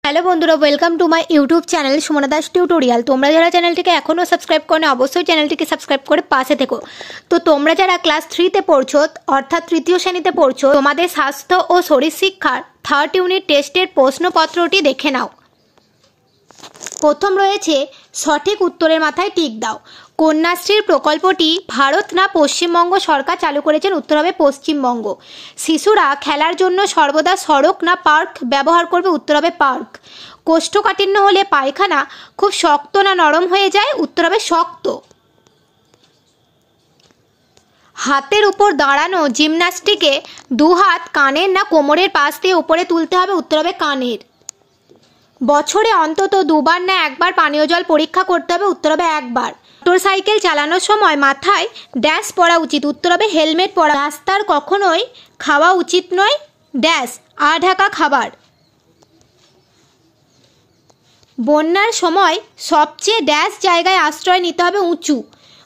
Hello বন্ধুরা, welcome to my YouTube channel Sumana Das tutorial. তোমরা যারা চ্যানেলটিকে এখনও সাবস্ক্রাইব করো অবশ্যই চ্যানেলটিকে সাবস্ক্রাইব করে পাশে থেকো। তো তোমরা যারা ক্লাস 3তে পড়ছো অর্থাৎ তৃতীয় শ্রেণীতে পড়ছো, তোমাদের স্বাস্থ্য ও শরীর শিক্ষার 3rd ইউনিট টেস্টের প্রশ্নপত্রটি দেখে নাও। প্রথম রয়েছে সঠিক উত্তরের মাথায় টিক দাও। কন্যাশ্রীর প্রকল্পটি ভারত না পশ্চিমবঙ্গ সরকার চালু করেছেন? উত্তর হবে পশ্চিমবঙ্গ। শিশুরা খেলার জন্য সর্বদা সড়ক না পার্ক ব্যবহার করবে? উত্তর হবে পার্ক। কোষ্ঠকাঠিন্য হলে পায়খানা খুব শক্ত না নরম হয়ে যায়? উত্তর হবে শক্ত। হাতের উপর দাঁড়ানো জিমন্যাস্টিকে দু হাত কানের না কোমরের পাশ দিয়ে উপরে তুলতে হবে? উত্তর হবে কানের। বছরে অন্তত দুবার না একবার পানীয় জল পরীক্ষা করতে হবে? উত্তর হবে একবার। মোটরসাইকেল চালানোর সময় মাথায় ড্যাশ পরা উচিত? উত্তর হবে হেলমেট পরা। রাস্তার কখনোই খাওয়া উচিত নয় ড্যাশ ঢাকা খাবার। বন্যার সময় সবচেয়ে ড্যাশ জায়গায় আশ্রয় নিতে হবে? উঁচু।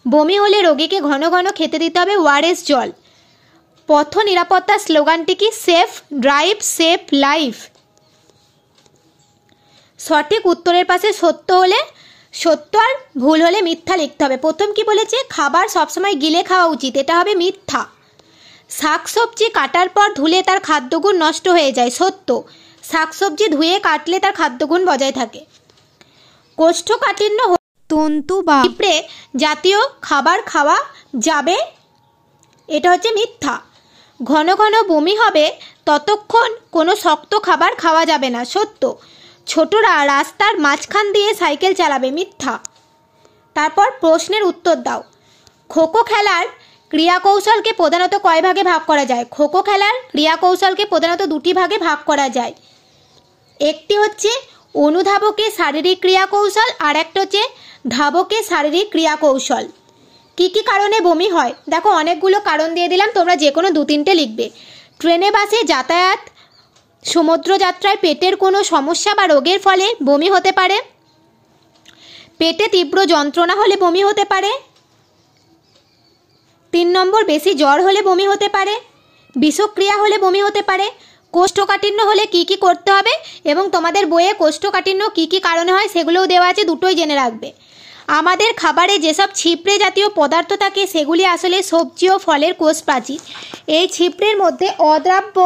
বমি হলে রোগীকে ঘন ঘন খেতে দিতে হবে ওআরএস জল। পথ নিরাপত্তার স্লোগানটি কি? Safe drive safe life. সঠিক উত্তরের পাশে সত্য হলে সত্য আর ভুল হলে মিথ্যা লিখতে হবে। প্রথম কি বলেছে? খাবার সবসময় গিলে খাওয়া উচিত, এটা হবে মিথ্যা। শাকসবজি কাটার পর ধুলে তার খাদ্যগুণ নষ্ট হয়ে যায়, সত্য। শাকসবজি ধুয়ে কাটলে তার খাদ্যগুণ বজায় থাকে। কোষ্ঠকাঠিন্য তন্তু বা পিঁপড়ে জাতীয় খাবার খাওয়া যাবে, এটা হচ্ছে মিথ্যা। ঘন ঘন বমি হবে ততক্ষণ কোনো শক্ত খাবার খাওয়া যাবে না, সত্য। ছোটরা রাস্তার মাঝখান দিয়ে সাইকেল চালাবে, মিথ্যা। তারপর প্রশ্নের উত্তর দাও। খোখো খেলার ক্রিয়াকৌশলকে প্রধানত কয় ভাগে ভাগ করা যায়? খোখো খেলার ক্রিয়াকৌশলকে প্রধানত দুটি ভাগে ভাগ করা যায়। একটি হচ্ছে অনুধাবকের শারীরিক ক্রিয়াকৌশল আর একটা হচ্ছে ধাবকের শারীরিক ক্রিয়াকৌশল। কি কি কারণে বমি হয়? দেখো অনেকগুলো কারণ দিয়ে দিলাম, তোমরা যে কোনো 2-3টে লিখবে। ট্রেনে বাসে যাতায়াত, সমুদ্রযাত্রায় পেটের কোনো সমস্যা বা রোগের ফলে বমি হতে পারে, পেটে তীব্র যন্ত্রণা হলে বমি হতে পারে, 3 নম্বর বেশি জ্বর হলে বমি হতে পারে, বিষক্রিয়া হলে বমি হতে পারে। কোষ্ঠকাঠিন্য হলে কি কি করতে হবে এবং তোমাদের বইয়ে কোষ্ঠকাঠিন্য কি কি কারণে হয় সেগুলোও দেওয়া আছে, দুটোই জেনে রাখবে। আমাদের খাবারে যেসব ছিপড়ে জাতীয় পদার্থ থাকে সেগুলি আসলে সবজি ও ফলের কোষ প্রাচীর। এই ছিপড়ের মধ্যে অদ্রাব্য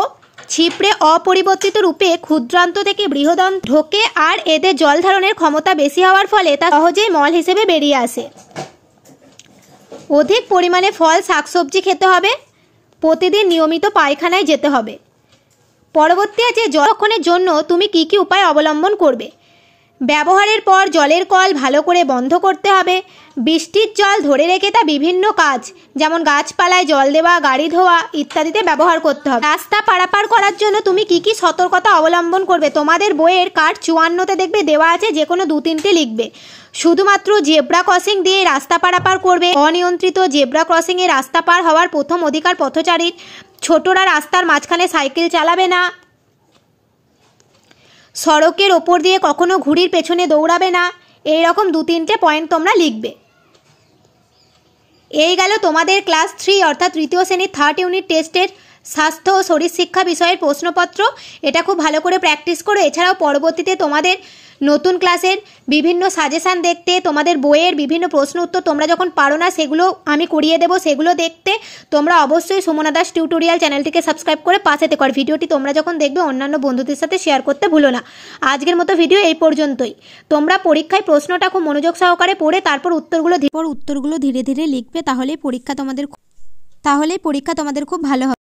ছিপড়ে অপরিবর্তিত রূপে ক্ষুদ্রান্ত থেকে বৃহদন্ত ঢোকে আর এদের জল ধারণের ক্ষমতা বেশি হওয়ার ফলে তা সহজেই মল হিসেবে বেরিয়ে আসে। অধিক পরিমাণে ফল শাকসবজি খেতে হবে, প্রতিদিন নিয়মিত পায়খানায় যেতে হবে। পরবর্তী আছে জল সংরক্ষণের জন্য তুমি কি কি উপায় অবলম্বন করবে? ব্যবহারের পর জলের কল ভালো করে বন্ধ করতে হবে। বৃষ্টির জল ধরে রেখে তা বিভিন্ন কাজ যেমন গাছপালায় জল দেওয়া, গাড়ি ধোয়া ইত্যাদিতে ব্যবহার করতে হবে। রাস্তা পারাপার করার জন্য তুমি কি কি সতর্কতা অবলম্বন করবে? তোমাদের বইয়ের কার্ড 54তে দেখবে দেওয়া আছে, যে কোনো 2-3টে লিখবে। শুধুমাত্র জেব্রা ক্রসিং দিয়ে রাস্তা পারাপার করবে। অনিয়ন্ত্রিত জেব্রা ক্রসিংয়ে রাস্তা পার হওয়ার প্রথম অধিকার পথচারীর। ছোটরা রাস্তার মাঝখানে সাইকেল চালাবে না। সড়কের ওপর দিয়ে কখনো ঘুড়ির পেছনে দৌড়াবে না। এইরকম 2-3টে পয়েন্ট তোমরা লিখবে। এই গেল তোমাদের ক্লাস 3 অর্থাৎ তৃতীয় শ্রেণীর 3rd ইউনিট টেস্টের স্বাস্থ্য ও শরীর শিক্ষা বিষয়ের প্রশ্নপত্র। এটা খুব ভালো করে প্র্যাকটিস করো। এছাড়াও পরবর্তীতে তোমাদের নতুন ক্লাসের বিভিন্ন সাজেশান দেখতে, তোমাদের বইয়ের বিভিন্ন প্রশ্ন উত্তর তোমরা যখন পারো না সেগুলো আমি করিয়ে দেবো, সেগুলো দেখতে তোমরা অবশ্যই সুমনা দাস টিউটোরিয়াল চ্যানেলটিকে সাবস্ক্রাইব করে পাশে থেকো। আর ভিডিওটি তোমরা যখন দেখবে অন্যান্য বন্ধুদের সাথে শেয়ার করতে ভুলো না। আজকের মতো ভিডিও এই পর্যন্তই। তোমরা পরীক্ষায় প্রশ্নটা খুব মনোযোগ সহকারে পড়ে তারপর উত্তরগুলো ধীরে ধীরে লিখবে, তাহলেই পরীক্ষা তোমাদের খুব ভালো হবে।